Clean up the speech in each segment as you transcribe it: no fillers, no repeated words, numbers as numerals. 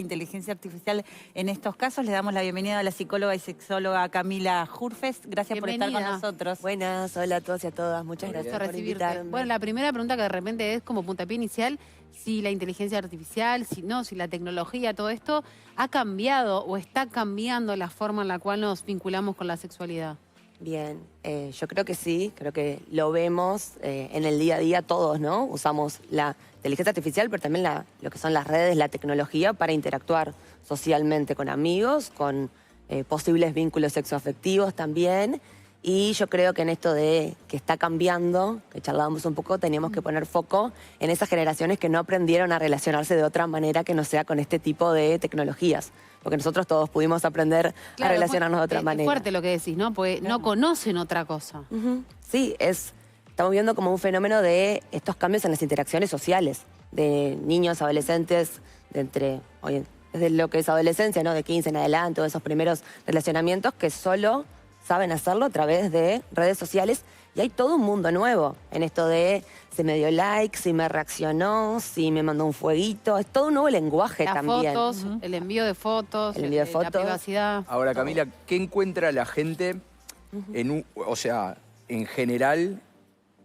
Inteligencia artificial en estos casos. Le damos la bienvenida a la psicóloga y sexóloga Camila Jurfes. Gracias por estar con nosotros. Buenas, hola a todos y a todas. Muchas gracias por invitarme. Bueno, la primera pregunta que de repente es como puntapié inicial, si la inteligencia artificial, si la tecnología, todo esto ha cambiado o está cambiando la forma en la cual nos vinculamos con la sexualidad. Bien, yo creo que sí, creo que lo vemos en el día a día todos, ¿no? Usamos la inteligencia artificial, pero también lo que son las redes, la tecnología para interactuar socialmente con amigos, con posibles vínculos sexoafectivos también. Y yo creo que en esto de que está cambiando, que charlábamos un poco, teníamos que poner foco en esas generaciones que no aprendieron a relacionarse de otra manera que no sea con este tipo de tecnologías. Porque nosotros todos pudimos aprender a relacionarnos de otra manera. Es fuerte lo que decís, ¿no? Porque no conocen otra cosa. Sí, estamos viendo como un fenómeno de estos cambios en las interacciones sociales, de niños, adolescentes, desde lo que es adolescencia, ¿no? De 15 en adelante, todos esos primeros relacionamientos que solo saben hacerlo a través de redes sociales. Y hay todo un mundo nuevo en esto de si me dio like, si me reaccionó, si me mandó un fueguito. Es todo un nuevo lenguaje también. Las fotos, el envío de fotos, la privacidad. Ahora, Camila, ¿qué encuentra la gente en general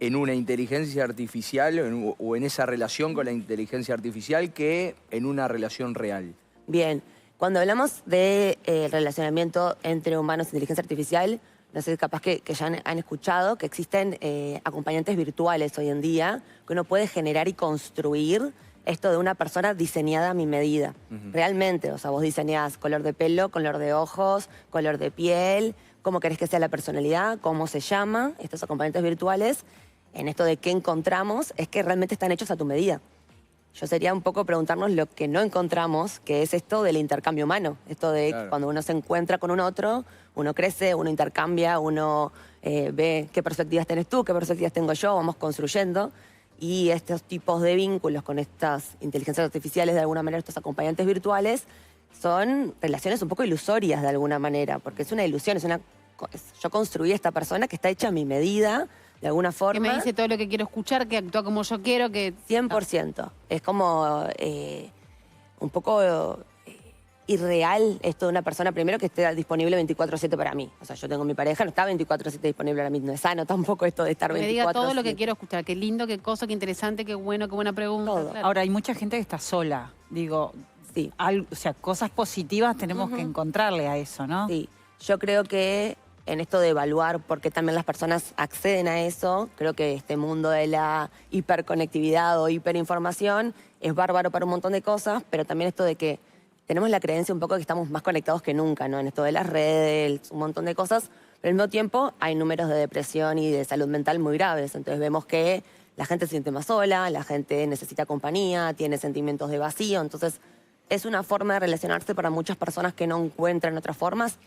en una inteligencia artificial o en esa relación con la inteligencia artificial que en una relación real? Bien, cuando hablamos de relacionamiento entre humanos e inteligencia artificial, no sé, capaz que ya han escuchado que existen acompañantes virtuales hoy en día, que uno puede generar y construir esto de una persona diseñada a mi medida. Realmente, o sea, vos diseñás color de pelo, color de ojos, color de piel, cómo querés que sea la personalidad, cómo se llama. Estos acompañantes virtuales, en esto de qué encontramos, es que realmente están hechos a tu medida. Yo sería un poco preguntarnos lo que no encontramos, que es esto del intercambio humano. Esto de cuando uno se encuentra con un otro, uno crece, uno intercambia, uno ve qué perspectivas tenés tú, qué perspectivas tengo yo, vamos construyendo. Y estos tipos de vínculos con estas inteligencias artificiales, de alguna manera, estos acompañantes virtuales, son relaciones un poco ilusorias de alguna manera, porque es una ilusión, yo construí a esta persona que está hecha a mi medida, de alguna forma. Que me dice todo lo que quiero escuchar, que actúa como yo quiero, que... 100%. Es como un poco irreal esto de una persona, primero, que esté disponible 24/7 para mí. O sea, yo tengo mi pareja, no está 24/7 disponible para mí. No es sano tampoco esto de estar 24/7. Me diga todo lo que quiero escuchar. Qué lindo, qué cosa, qué interesante, qué bueno, qué buena pregunta. Todo. Claro. Ahora, hay mucha gente que está sola. Digo, sí. O sea, cosas positivas tenemos que encontrarle a eso, ¿no? Sí. Yo creo que en esto de evaluar por qué también las personas acceden a eso, creo que este mundo de la hiperconectividad o hiperinformación es bárbaro para un montón de cosas, pero también esto de que tenemos la creencia un poco de que estamos más conectados que nunca, ¿no? En esto de las redes, un montón de cosas, pero al mismo tiempo hay números de depresión y de salud mental muy graves. Entonces vemos que la gente se siente más sola, la gente necesita compañía, tiene sentimientos de vacío. Entonces es una forma de relacionarse para muchas personas que no encuentran otras formas.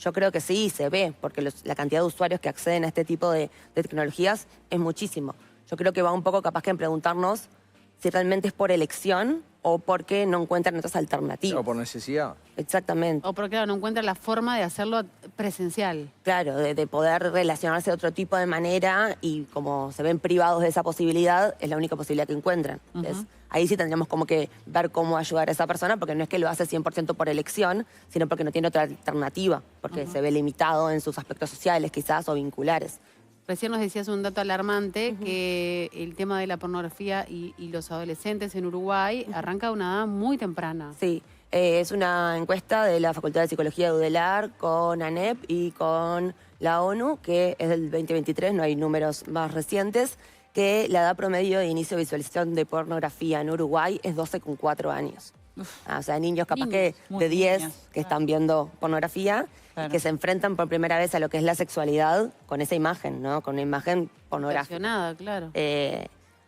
Yo creo que sí, se ve, porque la cantidad de usuarios que acceden a este tipo de tecnologías es muchísimo. Yo creo que va un poco capaz que en preguntarnos si realmente es por elección o porque no encuentran otras alternativas. O por necesidad. Exactamente. O porque, claro, no encuentran la forma de hacerlo presencial. Claro, de poder relacionarse de otro tipo de manera y como se ven privados de esa posibilidad, es la única posibilidad que encuentran. Entonces, ahí sí tendríamos como que ver cómo ayudar a esa persona, porque no es que lo hace 100% por elección, sino porque no tiene otra alternativa, porque se ve limitado en sus aspectos sociales quizás o vinculares. Recién nos decías un dato alarmante, que el tema de la pornografía y los adolescentes en Uruguay arranca a una edad muy temprana. Sí, es una encuesta de la Facultad de Psicología de UDELAR con ANEP y con la ONU, que es del 2023, no hay números más recientes, que la edad promedio de inicio de visualización de pornografía en Uruguay es 12,4 años. O sea, niños capaz que de 10 que están viendo pornografía, y que se enfrentan por primera vez a lo que es la sexualidad con esa imagen, ¿no? Con una imagen pornográfica. Claro.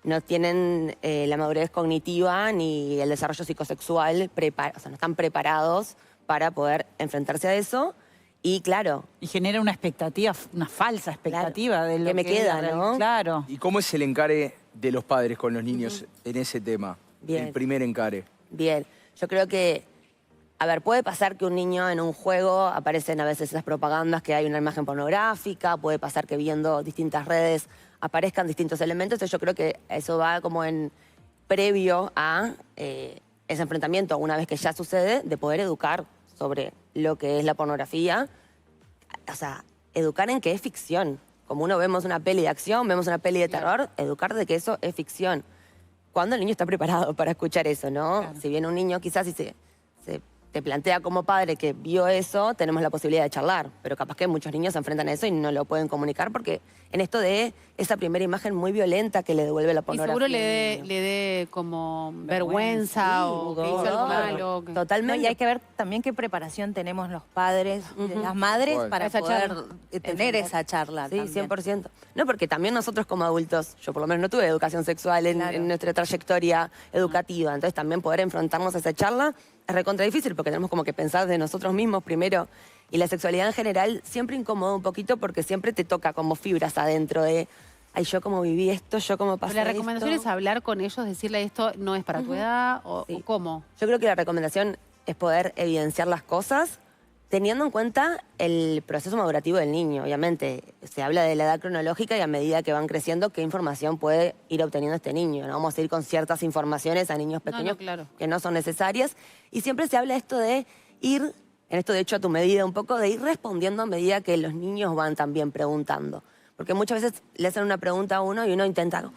No tienen la madurez cognitiva ni el desarrollo psicosexual, o sea, no están preparados para poder enfrentarse a eso. Y claro. Y genera una expectativa, una falsa expectativa de lo que me queda, ¿no? Claro. ¿Y cómo es el encare de los padres con los niños en ese tema? Bien. El primer encare. Bien. Yo creo que, a ver, puede pasar que un niño en un juego aparecen a veces esas propagandas que hay una imagen pornográfica, puede pasar que viendo distintas redes aparezcan distintos elementos. Entonces yo creo que eso va como en previo a ese enfrentamiento, una vez que ya sucede, de poder educar sobre lo que es la pornografía. O sea, educar en que es ficción. Como uno vemos una peli de acción, vemos una peli de terror, educar de que eso es ficción. Cuando el niño está preparado para escuchar eso, ¿no? Claro. Si bien un niño quizás si se te plantea como padre que vio eso, tenemos la posibilidad de charlar. Pero capaz que muchos niños se enfrentan a eso y no lo pueden comunicar porque en esto de esa primera imagen muy violenta que le devuelve la Y pornografía. seguro al niño. le dé como vergüenza o que hizo algo malo. que- Totalmente. No, y hay que ver también qué preparación tenemos los padres y las madres Bueno. para Esa poder charla. tener esa charla. Sí, también. 100%. No, porque también nosotros como adultos, yo por lo menos no tuve educación sexual Claro. en nuestra trayectoria educativa, entonces también poder enfrentarnos a esa charla es recontra difícil porque tenemos como que pensar de nosotros mismos primero. Y la sexualidad en general siempre incomoda un poquito porque siempre te toca como fibras adentro de, ay, yo como viví esto, yo como pasé Pero la recomendación esto. es hablar con ellos, decirle esto no es para tu edad o Sí. cómo. Yo creo que la recomendación es poder evidenciar las cosas teniendo en cuenta el proceso madurativo del niño. Obviamente, se habla de la edad cronológica y a medida que van creciendo, qué información puede ir obteniendo este niño. No vamos a ir con ciertas informaciones a niños No, pequeños claro. que no son necesarias. Y siempre se habla esto de ir, en esto de hecho a tu medida un poco, de ir respondiendo a medida que los niños van también preguntando. Porque muchas veces le hacen una pregunta a uno y uno intenta,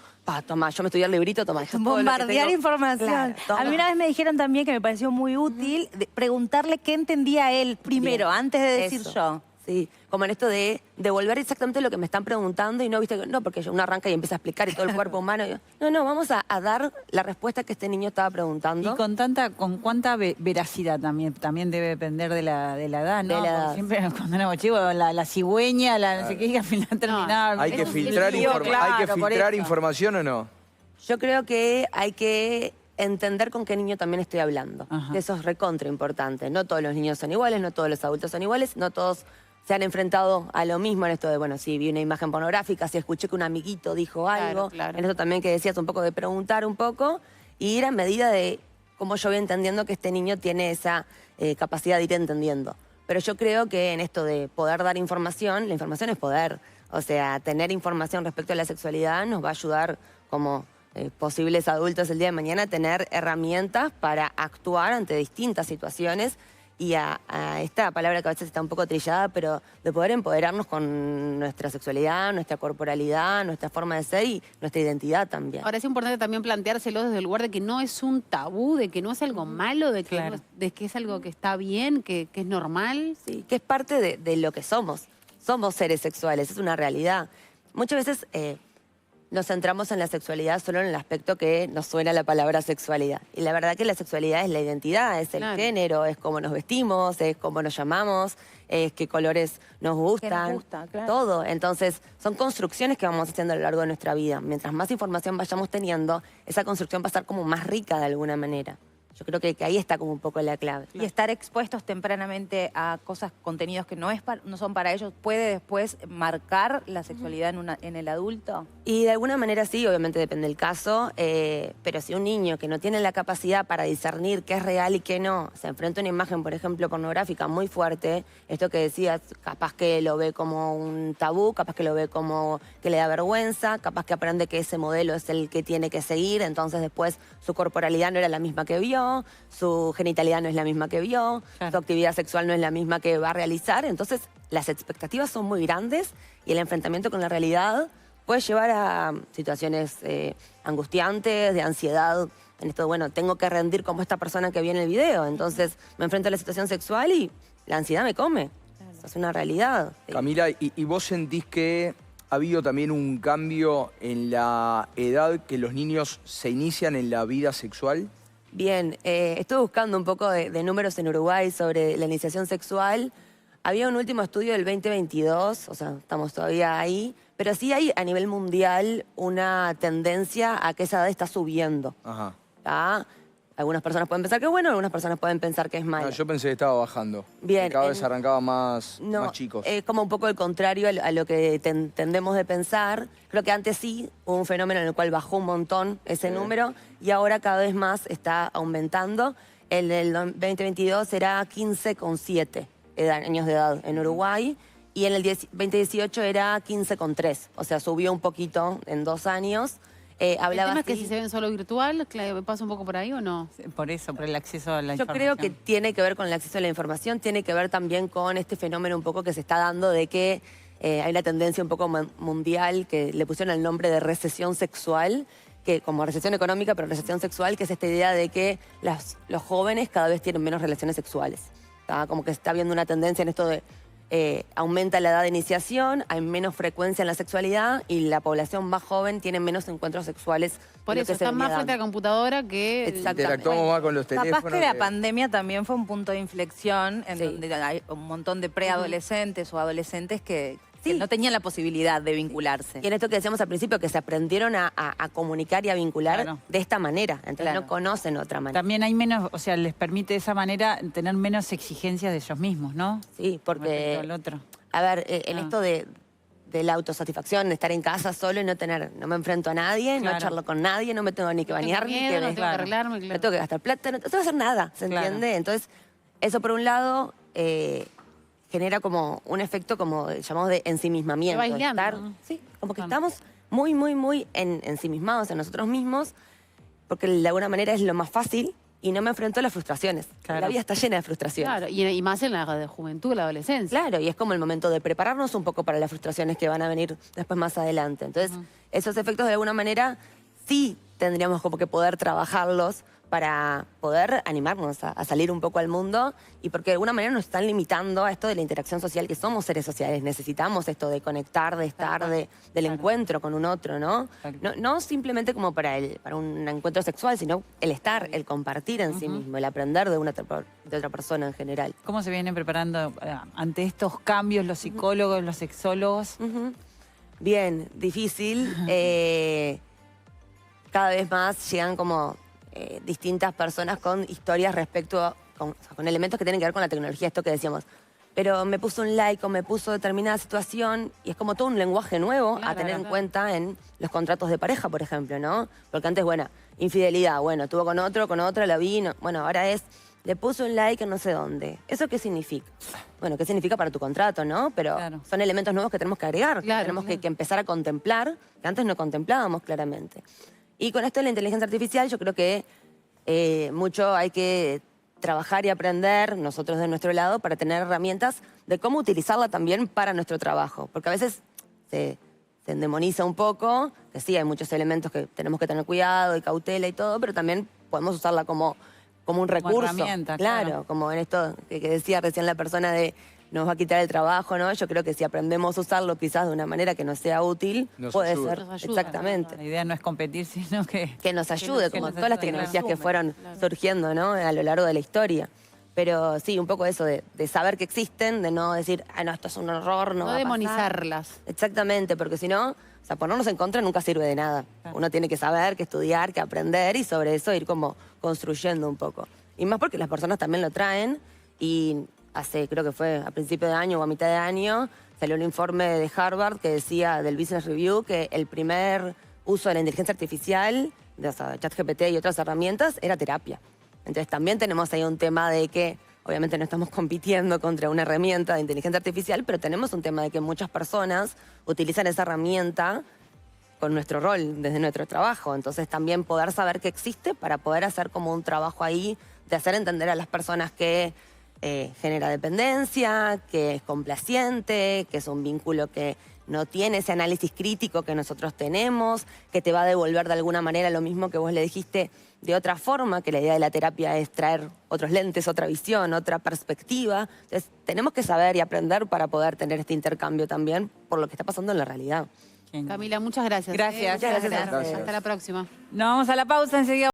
toma, yo me estudié el librito, toma, esto es todo lo que Bombardear tengo". información. Claro, A toma. mí una vez me dijeron también que me pareció muy útil preguntarle qué entendía él primero, Bien. antes de decir Eso. yo. Sí, como en esto de devolver exactamente lo que me están preguntando y no, viste, no, porque uno arranca y empieza a explicar y todo el cuerpo humano. No, vamos a dar la respuesta que este niño estaba preguntando. Y con cuánta veracidad también debe depender de la edad, ¿no? De la edad. Porque siempre cuando éramos chicos, la cigüeña, no sé qué, y al final terminaba. ¿Hay que Eso filtrar, sí, claro, por eso. información o no? Yo creo que hay que entender con qué niño también estoy hablando. Ajá. Que eso es recontra importante. No todos los niños son iguales, no todos los adultos son iguales, no todos se han enfrentado a lo mismo en esto de, bueno, si vi una imagen pornográfica, si escuché que un amiguito dijo algo. Claro. En esto también que decías un poco de preguntar un poco y ir a medida de cómo yo voy entendiendo que este niño tiene esa capacidad de ir entendiendo. Pero yo creo que en esto de poder dar información, la información es poder. O sea, tener información respecto a la sexualidad nos va a ayudar como posibles adultos el día de mañana a tener herramientas para actuar ante distintas situaciones y a esta palabra que a veces está un poco trillada, pero de poder empoderarnos con nuestra sexualidad, nuestra corporalidad, nuestra forma de ser y nuestra identidad también. Ahora es importante también planteárselo desde el lugar de que no es un tabú, de que no es algo malo, de que, Claro. de que es algo que está bien, que es normal. Sí, que es parte de lo que somos. Somos seres sexuales, es una realidad. Muchas veces nos centramos en la sexualidad solo en el aspecto que nos suena la palabra sexualidad. Y la verdad que la sexualidad es la identidad, es el Claro. género, es cómo nos vestimos, es cómo nos llamamos, es qué colores nos gustan. gusta, claro. Todo. Entonces, son construcciones que vamos haciendo a lo largo de nuestra vida. Mientras más información vayamos teniendo, esa construcción va a estar como más rica de alguna manera. Yo creo que ahí está como un poco la clave. Y estar expuestos tempranamente a cosas, contenidos que no son para ellos, ¿puede después marcar la sexualidad en el adulto? Y de alguna manera sí, obviamente depende del caso, pero si un niño que no tiene la capacidad para discernir qué es real y qué no, se enfrenta a una imagen, por ejemplo, pornográfica muy fuerte, esto que decías, capaz que lo ve como un tabú, capaz que lo ve como que le da vergüenza, capaz que aprende que ese modelo es el que tiene que seguir, entonces después su corporalidad no era la misma que vio, su genitalidad no es la misma que vio, Claro. su actividad sexual no es la misma que va a realizar, entonces las expectativas son muy grandes y el enfrentamiento con la realidad puede llevar a situaciones angustiantes, de ansiedad, en esto, bueno, tengo que rendir como esta persona que vi en el video, entonces me enfrento a la situación sexual y la ansiedad me come. Eso es una realidad. Camila, ¿y vos sentís que ha habido también un cambio en la edad que los niños se inician en la vida sexual? Bien, estuve buscando un poco de números en Uruguay sobre la iniciación sexual. Había un último estudio del 2022, o sea, estamos todavía ahí, pero sí hay a nivel mundial una tendencia a que esa edad está subiendo. Ajá. ¿Tá? Algunas personas pueden pensar que es bueno, algunas personas pueden pensar que es malo. No, yo pensé que estaba bajando. Bien, Que cada en- vez arrancaba más No, chicos. es como un poco el contrario a lo que tendemos de pensar. Creo que antes sí hubo un fenómeno en el cual bajó un montón ese Sí. número y ahora cada vez más está aumentando. En el 2022 era 15,7 años de edad en Uruguay y en el 2018 era 15,3. O sea, subió un poquito en 2 años. El hablaba tema es que así. si se ven solo virtual, ¿pasa un poco por ahí o no? Por eso, por el acceso a la Yo información. creo que tiene que ver con el acceso a la información, tiene que ver también con este fenómeno un poco que se está dando de que hay una tendencia un poco mundial que le pusieron el nombre de recesión sexual, que como recesión económica, pero recesión sexual, que es esta idea de que los jóvenes cada vez tienen menos relaciones sexuales. ¿Tá? Como que está habiendo una tendencia en esto de aumenta la edad de iniciación, hay menos frecuencia en la sexualidad y la población más joven tiene menos encuentros sexuales. Por de lo eso, que se están más venía frente a la dando. computadora que... Exacto. Interactuamos más con los teléfonos. Capaz que la pandemia también fue un punto de inflexión en Sí. donde hay un montón de preadolescentes o adolescentes que Sí. no tenían la posibilidad de vincularse. Y en esto que decíamos al principio, que se aprendieron a comunicar y a vincular Claro. de esta manera. Entonces Claro. no conocen otra manera. También hay menos, o sea, les permite de esa manera tener menos exigencias de ellos mismos, ¿no? Sí, Respecto porque, al otro. a ver, en Ah. esto de la autosatisfacción, de estar en casa solo y no me enfrento a nadie, Claro. no charlo con nadie, no me tengo ni que No tengo bañar, ni miedo, que no tengo que claro. arreglarme, no claro. tengo que gastar plata, no tengo que hacer nada, ¿se Claro. entiende? Entonces, eso por un lado genera como un efecto como llamamos de ensimismamiento. Te va aislando, estar- ¿no? Sí, como que Claro. estamos muy, muy, muy ensimismados en nosotros mismos, porque de alguna manera es lo más fácil y no me enfrento a las frustraciones. Claro. La vida está llena de frustraciones. Claro, y más en la de juventud, la adolescencia. Claro, y es como el momento de prepararnos un poco para las frustraciones que van a venir después más adelante. Entonces, esos efectos de alguna manera sí tendríamos como que poder trabajarlos para poder animarnos a salir un poco al mundo y porque de alguna manera nos están limitando a esto de la interacción social, que somos seres sociales, necesitamos esto de conectar, de estar, cual. del Claro. encuentro con un otro, ¿no? Tal No, no simplemente como para un encuentro sexual, sino el estar, el compartir en sí mismo, el aprender de otra persona en general. ¿Cómo se vienen preparando ante estos cambios los psicólogos, los sexólogos? Ujú. Bien, difícil. Cada vez más llegan como distintas personas con historias con elementos que tienen que ver con la tecnología, esto que decíamos. Pero me puso un like o me puso determinada situación y es como todo un lenguaje nuevo a Claro, tener en claro. cuenta en los contratos de pareja, por ejemplo, ¿no? Porque antes, bueno, infidelidad, bueno, estuvo con otra, la vi, bueno, ahora es, le puso un like en no sé dónde. ¿Eso qué significa? Bueno, ¿qué significa para tu contrato, no? Pero Claro. son elementos nuevos que tenemos que agregar, que Claro, tenemos claro. que empezar a contemplar, que antes no contemplábamos claramente. Y con esto de la inteligencia artificial yo creo que mucho hay que trabajar y aprender nosotros de nuestro lado para tener herramientas de cómo utilizarla también para nuestro trabajo. Porque a veces se endemoniza un poco, que sí, hay muchos elementos que tenemos que tener cuidado y cautela y todo, pero también podemos usarla como un recurso. herramienta, claro, claro. como en esto que decía recién la persona de nos va a quitar el trabajo, ¿no? Yo creo que si aprendemos a usarlo quizás de una manera que nos sea útil, Nos puede ayuda. ser, Nos ayuda, exactamente. La idea no es competir, sino que nos ayude, que como nos todas las ayude, tecnologías que claro. fueron Claro. surgiendo, ¿no? A lo largo de la historia. Pero sí, un poco eso de saber que existen, de no decir, ah, no, esto es un horror, no No va a pasar. demonizarlas. Exactamente, porque si no, o sea, ponernos en contra nunca sirve de nada. Claro. Uno tiene que saber, que estudiar, que aprender y sobre eso ir como construyendo un poco. Y más porque las personas también lo traen y creo que fue a principio de año o a mitad de año, salió un informe de Harvard que decía del Business Review que el primer uso de la inteligencia artificial, de ChatGPT y otras herramientas, era terapia. Entonces también tenemos ahí un tema de que obviamente no estamos compitiendo contra una herramienta de inteligencia artificial, pero tenemos un tema de que muchas personas utilizan esa herramienta con nuestro rol, desde nuestro trabajo. Entonces también poder saber que existe para poder hacer como un trabajo ahí de hacer entender a las personas que genera dependencia, que es complaciente, que es un vínculo que no tiene ese análisis crítico que nosotros tenemos, que te va a devolver de alguna manera lo mismo que vos le dijiste de otra forma, que la idea de la terapia es traer otros lentes, otra visión, otra perspectiva. Entonces tenemos que saber y aprender para poder tener este intercambio también por lo que está pasando en la realidad. Bien. Camila, muchas gracias. Gracias. Muchas gracias a ustedes. Hasta la próxima. Nos vamos a la pausa enseguida.